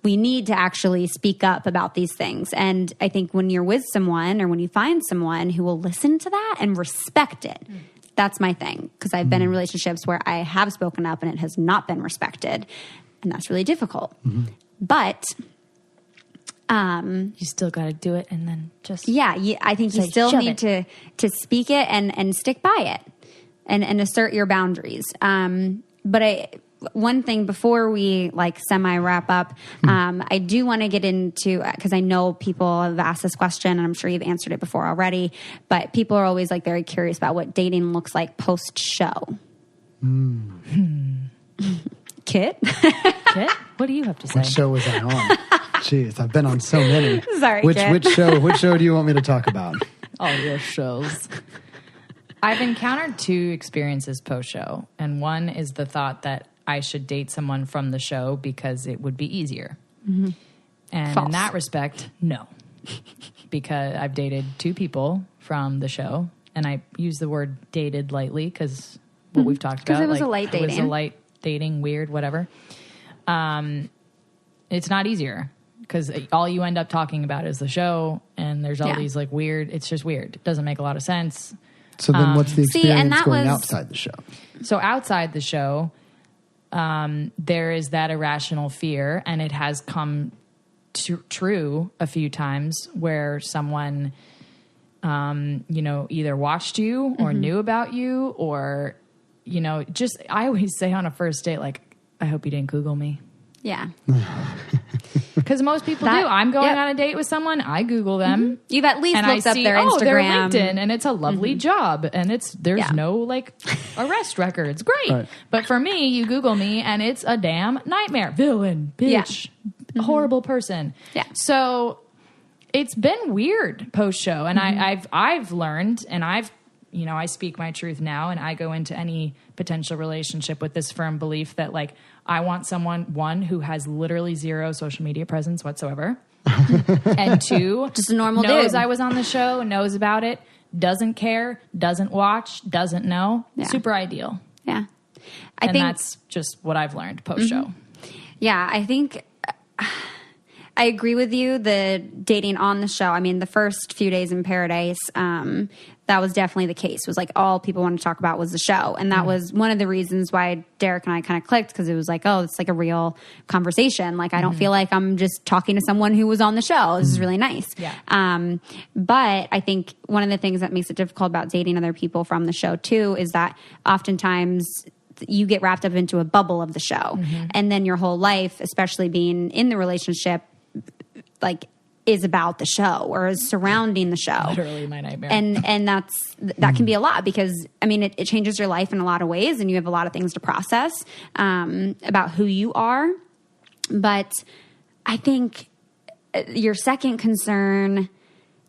we need to actually speak up about these things. And I think when you're with someone or when you find someone who will listen to that and respect it, that's my thing. Because I've been in relationships where I have spoken up and it has not been respected. And that's really difficult. But You still got to do it, and then just I think you still need to speak it and stick by it and assert your boundaries. But one thing before we like semi wrap up, I do want to get into, because I know people have asked this question and I'm sure you've answered it before already, but people are always like very curious about what dating looks like post show. Kit? Kit? What do you have to say? What show was I on? Jeez, I've been on so many. Sorry, which Kit. which show do you want me to talk about? All your shows. I've encountered 2 experiences post show, and one is the thought that I should date someone from the show because it would be easier. Mm-hmm. And False. in that respect, no. Because I've dated 2 people from the show, and I use the word dated lightly because what we've talked about. Because it was a light dating. It was a light dating, weird, whatever. It's not easier because all you end up talking about is the show, and there's all these like weird, it's just weird. It doesn't make a lot of sense. So then what's the experience going was outside the show? So outside the show, there is that irrational fear, and it has come true a few times where someone, either watched you or knew about you or, just, I always say on a first date, like, I hope you didn't Google me. Yeah. Because most people do. I'm going on a date with someone, I Google them. You've at least and looked up their Instagram. Their LinkedIn, and it's a lovely job, and there's no like arrest records. Great. Right. But for me, you Google me, and it's a damn nightmare. Villain, bitch, horrible person. Yeah. So it's been weird post show, and I've learned, and I speak my truth now, and I go into any potential relationship with this firm belief that like I want someone, 1, who has literally 0 social media presence whatsoever. And 2, just a normal knows dude. I was on the show, knows about it, doesn't care, doesn't watch, doesn't know. Yeah. Super ideal. Yeah. I think that's just what I've learned post show. Yeah, I think I agree with you. The dating on the show, I mean, the first few days in Paradise, that was definitely the case. It was like all people wanted to talk about was the show. And that was one of the reasons why Derek and I kind of clicked, because it was like, oh, it's like a real conversation. Like, I don't feel like I'm just talking to someone who was on the show. This is really nice. Yeah. But I think one of the things that makes it difficult about dating other people from the show too is that oftentimes you get wrapped up into a bubble of the show. And then your whole life, especially being in the relationship, like is about the show or is surrounding the show. Literally my nightmare. And that can be a lot because, I mean, it changes your life in a lot of ways and you have a lot of things to process about who you are. But I think your second concern,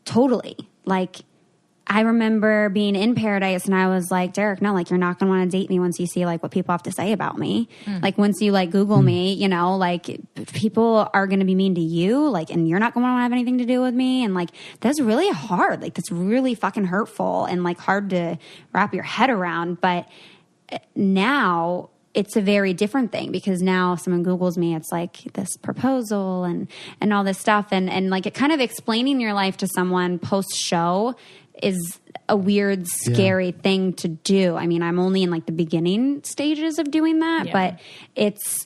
totally. Like, I remember being in Paradise and I was like, Derek, no, like, you're not going to want to date me once you see like what people have to say about me. Like, once you like Google me, you know, like people are going to be mean to you, like, and you're not going to want to have anything to do with me. And like, that's really hard. Like, that's really fucking hurtful and like hard to wrap your head around. But now it's a very different thing because now if someone Googles me, it's like this proposal and all this stuff. And like it kind of explaining your life to someone post show is a weird, scary thing to do. I mean, I'm only in like the beginning stages of doing that, but it's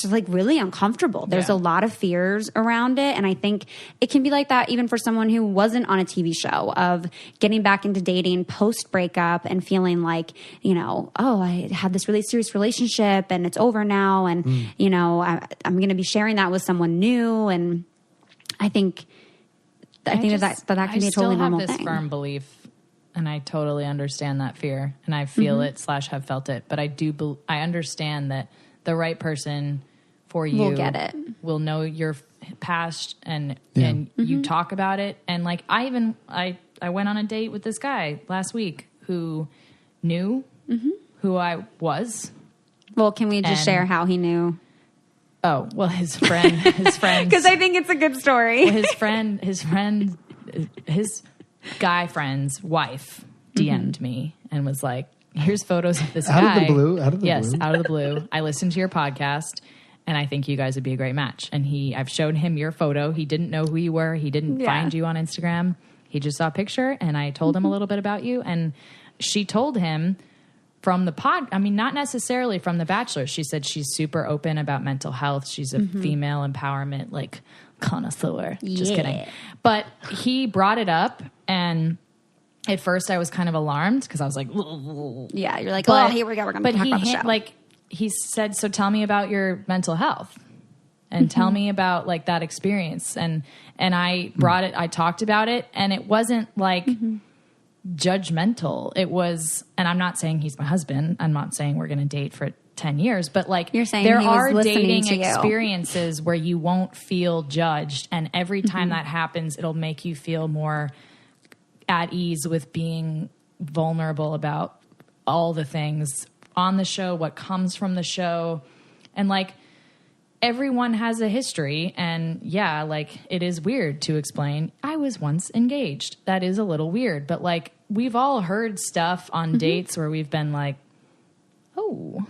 like really uncomfortable. There's a lot of fears around it. And I think it can be like that even for someone who wasn't on a TV show of getting back into dating post breakup and feeling like, you know, oh, I had this really serious relationship and it's over now. And, you know, I'm going to be sharing that with someone new. And I think that can be a totally normal thing. I still have this firm belief, and I totally understand that fear, and I feel it / have felt it. But I understand that the right person for you will get it. Will know your past, and you talk about it. And like I went on a date with this guy last week who knew who I was. Well, can we just share how he knew? Oh, well, his friend, because I think it's a good story. Well, his guy friend's wife DM'd me and was like, here's photos of this guy. Out of the blue? Out of the blue. I listened to your podcast and I think you guys would be a great match. And I've shown him your photo. He didn't know who you were. He didn't find you on Instagram. He just saw a picture and I told him a little bit about you. And she told him from the not necessarily from The Bachelor. She said she's super open about mental health. She's a female empowerment, like connoisseur. Just kidding. But he brought it up, and at first I was kind of alarmed because I was like, yeah, you're like, oh, here we go. We're going to talk about the show. Like, he said, so tell me about your mental health and tell me about like that experience. And I brought it, I talked about it, and it wasn't like judgmental. It was, and I'm not saying he's my husband. I'm not saying we're going to date for 10 years, but like you're saying there he was are listening dating to you. experiences where you won't feel judged. And every time that happens, it'll make you feel more at ease with being vulnerable about all the things on the show, what comes from the show. And like, everyone has a history, and yeah, like it is weird to explain. I was once engaged. That is a little weird, but like we've all heard stuff on dates where we've been like, oh,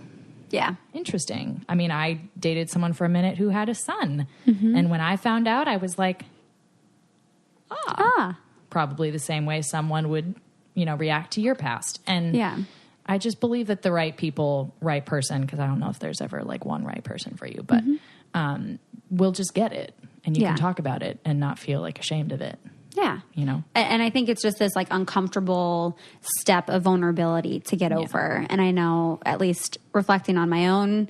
yeah, interesting. I mean, I dated someone for a minute who had a son, and when I found out, I was like, probably the same way someone would, react to your past. And yeah. I just believe that the right people, right person, because I don't know if there's ever like one right person for you, but we'll just get it, and you can talk about it and not feel like ashamed of it. Yeah. And I think it's just this like uncomfortable step of vulnerability to get over. And I know, at least reflecting on my own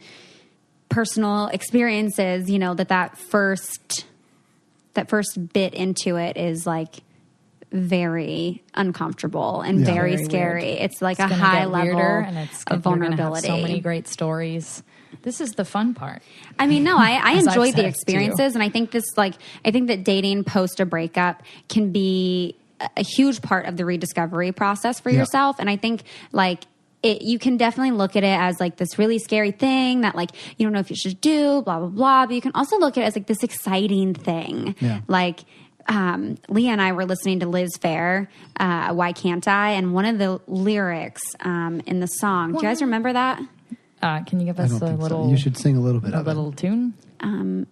personal experiences, that first bit into it is like very uncomfortable and very scary. Weird. It's like a high level of vulnerability. So many great stories. This is the fun part. I mean, no, I enjoyed the said experiences, and I think that dating post a breakup can be a huge part of the rediscovery process for yourself. And I think like you can definitely look at it as like this really scary thing that like you don't know if you should do, blah blah blah. But you can also look at it as like this exciting thing, like. Leah and I were listening to Liz Phair, Why Can't I? And one of the lyrics in the song, do you guys remember that? Can you give us a little... So. You should sing a little bit of it. A little tune? The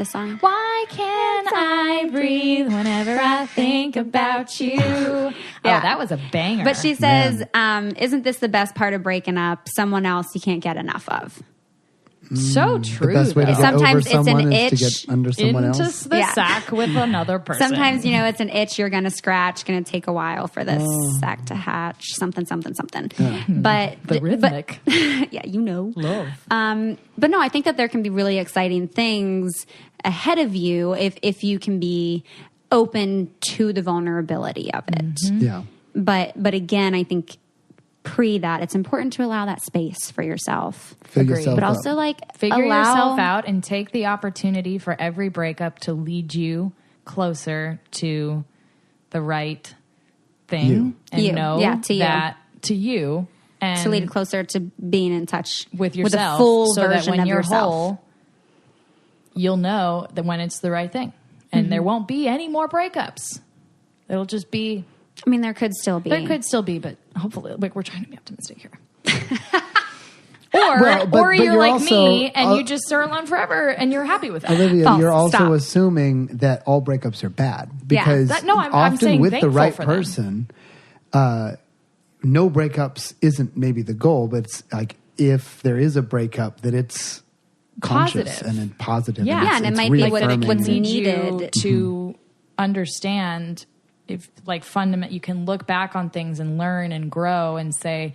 song. Why can't I breathe whenever I think about you? Oh, that was a banger. But she says, isn't this the best part of breaking up? Someone else you can't get enough of. So true. The best way to get sometimes over it's someone an is itch to get under someone into else. the sack with another person. Sometimes, it's an itch you're going to scratch, going to take a while for this sack to hatch, something. But the rhythmic. Love. Love. But no, I think that there can be really exciting things ahead of you if you can be open to the vulnerability of it. Yeah. But again, I think pre that, it's important to allow that space for yourself. Yourself but up. also like figure yourself out and take the opportunity for every breakup to lead you closer to the right thing and know that to you and to lead closer to being in touch with yourself, with a full so version that when of you're yourself. whole, you'll know that when it's the right thing, and there won't be any more breakups. It'll just be. I mean, there could still be. But hopefully, like, we're trying to be optimistic here. But you're like also, me, and you just are alone forever, and you're happy with that. Olivia, False. you're also Stop. assuming that all breakups are bad because I'm often saying with the right thankful for person, no breakups isn't maybe the goal, but it's like if there is a breakup, that it's conscious Positive. and positive. Yeah, and it it's might be reaffirming what's it. needed to understand. If like you can look back on things and learn and grow and say,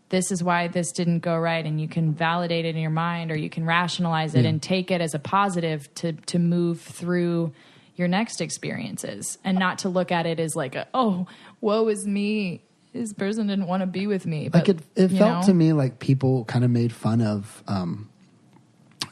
this is why this didn't go right. And you can validate it in your mind, or you can rationalize it and take it as a positive to move through your next experiences, and not to look at it as like, woe is me. This person didn't want to be with me. But, like it felt to me like people kind of made fun of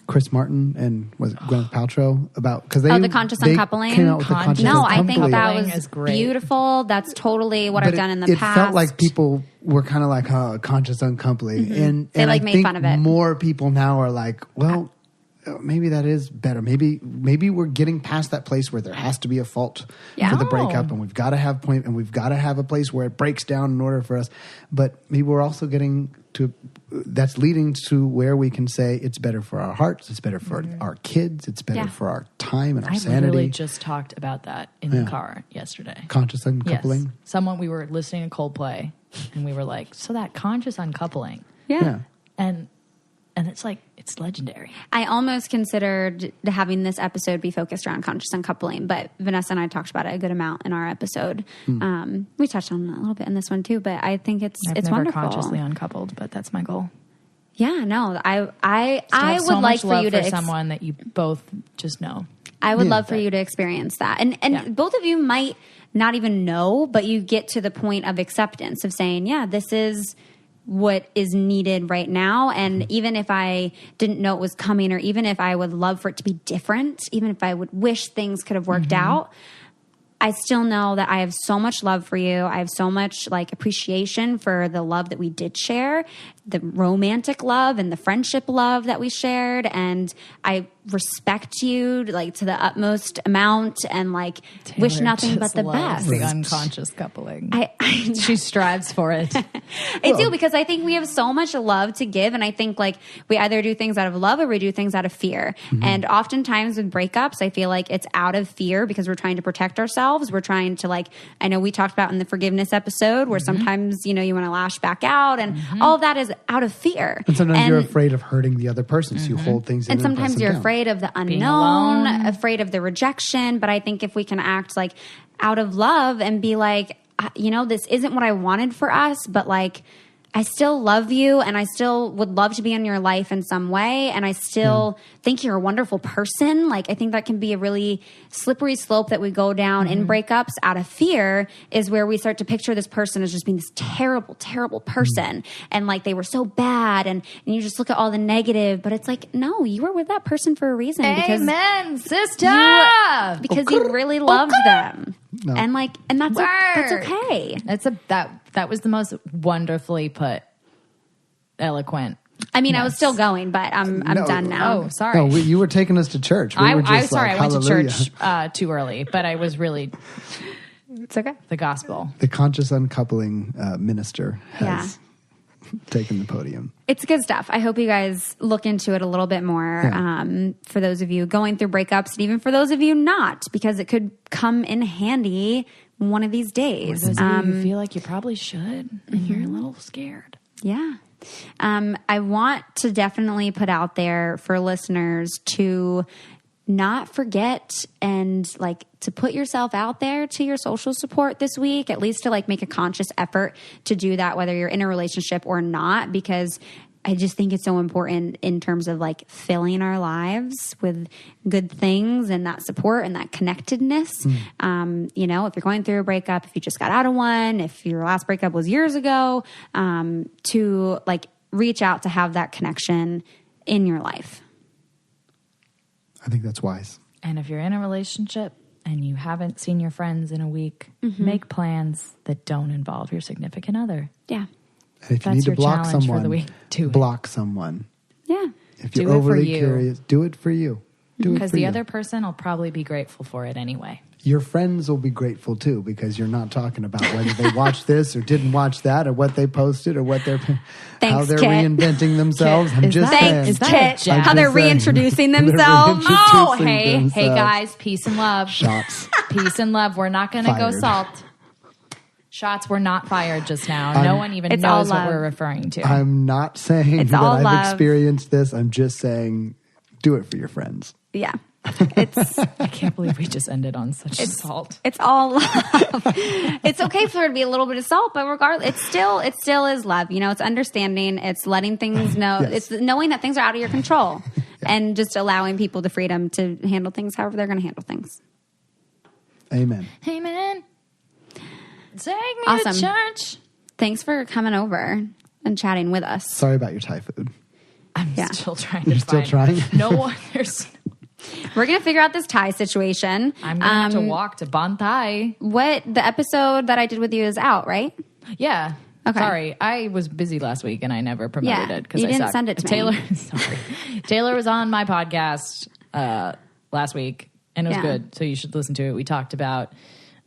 Chris Martin and was it Gwyneth Paltrow about because the conscious uncoupling. Came out with the conscious I think uncoupling. that was beautiful. That's totally what I've done in the past. It felt like people were kind of like conscious uncoupling, and they like I made think fun of it. More people now are like, well, maybe that is better. Maybe we're getting past that place where there has to be a fault for the breakup, and we've got to have point, and we've got to have a place where it breaks down in order for us. But maybe we're also getting to that's leading to where we can say it's better for our hearts, it's better for our kids, it's better for our time and our sanity. I literally just talked about that in the car yesterday. Conscious uncoupling. Yes. We were listening to Coldplay, and we were like, so that conscious uncoupling. Yeah. And it's like, It's legendary. I almost considered having this episode be focused around conscious uncoupling, but Vanessa and I talked about it a good amount in our episode. We touched on it a little bit in this one too, but I think it's never wonderful. Consciously uncoupled, but that's my goal. Yeah, no, I would would like for you to someone that you both just know. I would love for you to experience that, and both of you might not even know, but you get to the point of acceptance of saying, yeah, this is what is needed right now. And even if I didn't know it was coming, or even if I would love for it to be different, even if I would wish things could have worked out, I still know that I have so much love for you. I have so much like appreciation for the love that we did share, the romantic love and the friendship love that we shared. And I respect you like to the utmost amount, and like Taylor wish nothing just but the loves best. The unconscious coupling. I She strives for it. I do, because I think we have so much love to give. And I think like we either do things out of love or we do things out of fear. And oftentimes with breakups, I feel like it's out of fear because we're trying to protect ourselves. We're trying to like, I know we talked about in the forgiveness episode where sometimes, you know, you want to lash back out, and all of that is out of fear. And sometimes you're afraid of hurting the other person, so you hold things in. And sometimes press you're them down. afraid of the unknown, afraid of the rejection. But I think if we can act like out of love and be like, you know, this isn't what I wanted for us, but like, I still love you, and I still would love to be in your life in some way. And I still think you're a wonderful person. Like, I think that can be a really slippery slope that we go down in breakups out of fear, is where we start to picture this person as just being this terrible, terrible person. And like, they were so bad. And you just look at all the negative, but it's like, no, you were with that person for a reason. Amen, sister. Because you really loved them. No. And like, and that's okay. That was the most wonderfully put, eloquent. I mean, I was still going, but I'm done now. Oh, sorry. No, you were taking us to church. We were just I'm sorry. like, I went to hallelujah. church too early, but I was really It's okay. the gospel. The conscious uncoupling minister has taken the podium. It's good stuff. I hope you guys look into it a little bit more for those of you going through breakups, and even for those of you not, because it could come in handy one of these days. For those of you who feel like you probably should, and you're a little scared. Yeah. I want to definitely put out there for listeners to not forget and like to put yourself out there to your social support this week, at least to like make a conscious effort to do that, whether you're in a relationship or not, because I just think it's so important in terms of like filling our lives with good things and that support and that connectedness. You know, if you're going through a breakup, if you just got out of one, if your last breakup was years ago, to like reach out to have that connection in your life. I think that's wise. And if you're in a relationship and you haven't seen your friends in a week, make plans that don't involve your significant other. Yeah. And if you That's need to your block challenge for someone, the week. Do it. block someone. Yeah. If Do you're it for overly you. curious, do it for you. Do it Because for the you. other person will probably be grateful for it anyway. Your friends will be grateful too, because you're not talking about whether they watched this or didn't watch that, or what they posted, or what they're how they're Kit. reinventing themselves. I'm Is just that- saying. is that Kit. a jab? How they're I'm just saying. reintroducing They're themselves. reintroducing Oh, hey themselves. guys, peace and love. Shots. Peace and love. We're not going to go Fired. salt. Shots were not fired just now. No I'm- one even It's all knows what love. we're referring to. I'm not saying It's that all I've love. experienced this. I'm just saying, do it for your friends. Yeah. It's I can't believe we just ended on such salt. it's all love. It's okay for there to be a little bit of salt, but regardless, it still is love. You know, it's understanding. It's letting things know. Yes. It's knowing that things are out of your control, and just allowing people the freedom to handle things however they're going to handle things. Amen. Hey, man. Take me Awesome. to church. Thanks for coming over and chatting with us. Sorry about your Thai food. I'm Yeah. still trying to You're still find trying? No one. We're going to figure out this Thai situation. I'm going to have to walk to Bantai. What the episode that I did with you is out, right? Yeah. Okay. Sorry, I was busy last week and I never promoted Yeah, it because you I didn't suck. send it to me. Taylor. Sorry, Taylor was on my podcast last week and it was Yeah. good. So you should listen to it. We talked about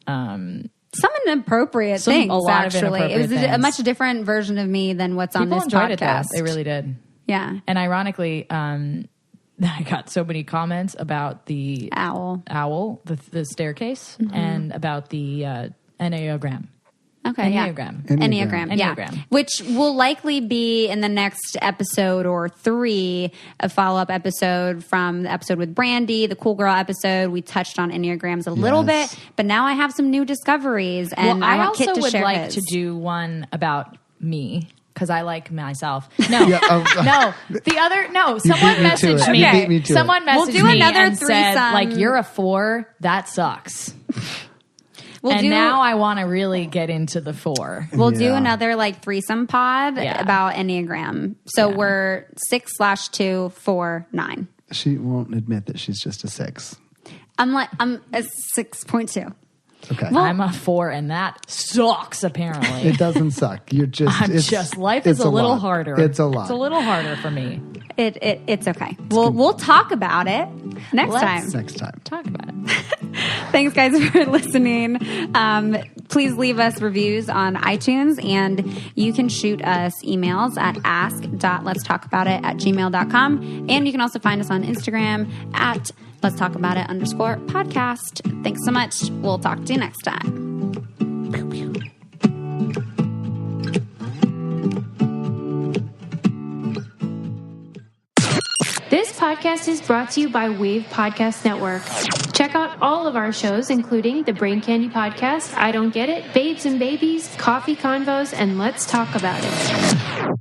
Some inappropriate Some- things, a lot of actually. It was inappropriate a things. much different version of me than what's on people this enjoyed podcast. it though. They really did. Yeah. And ironically, I got so many comments about the Owl. the staircase, Mm-hmm. and about the Enneagram. Okay, Enneagram. Enneagram, yeah. Enneagram. Which will likely be in the next episode or 3, a follow-up episode from the episode with Brandy, the Cool Girl episode. We touched on Enneagrams a little bit, but now I have some new discoveries, and I want Kit to also share would like his. to do one about me. Because I like myself. No, Yeah, no. Someone messaged me. You beat me to Someone it. messaged We'll do me another and said, threesome. like, you're a 4. That sucks. Now I want to really get into the 4. We'll do Yeah. another like threesome pod Yeah. about Enneagram. So we're 6/2, 4, 9. She won't admit that she's just a 6. I'm a 6.2. Okay. I'm a 4, and that sucks. Apparently, It doesn't suck. You're just. Life is it's a little lot. harder. It's a lot. It's a little harder for me. It's okay. We'll talk about it next time. Next time. Talk about it. Thanks, guys, for listening. Please leave us reviews on iTunes, and you can shoot us emails at ask.letstalkaboutit@gmail.com. And you can also find us on Instagram at Let's Talk About It _podcast. Thanks so much. We'll talk to you next time. This podcast is brought to you by Wave Podcast Network. Check out all of our shows, including the Brain Candy Podcast, I Don't Get It, Babes and Babies, Coffee Convos, and Let's Talk About It.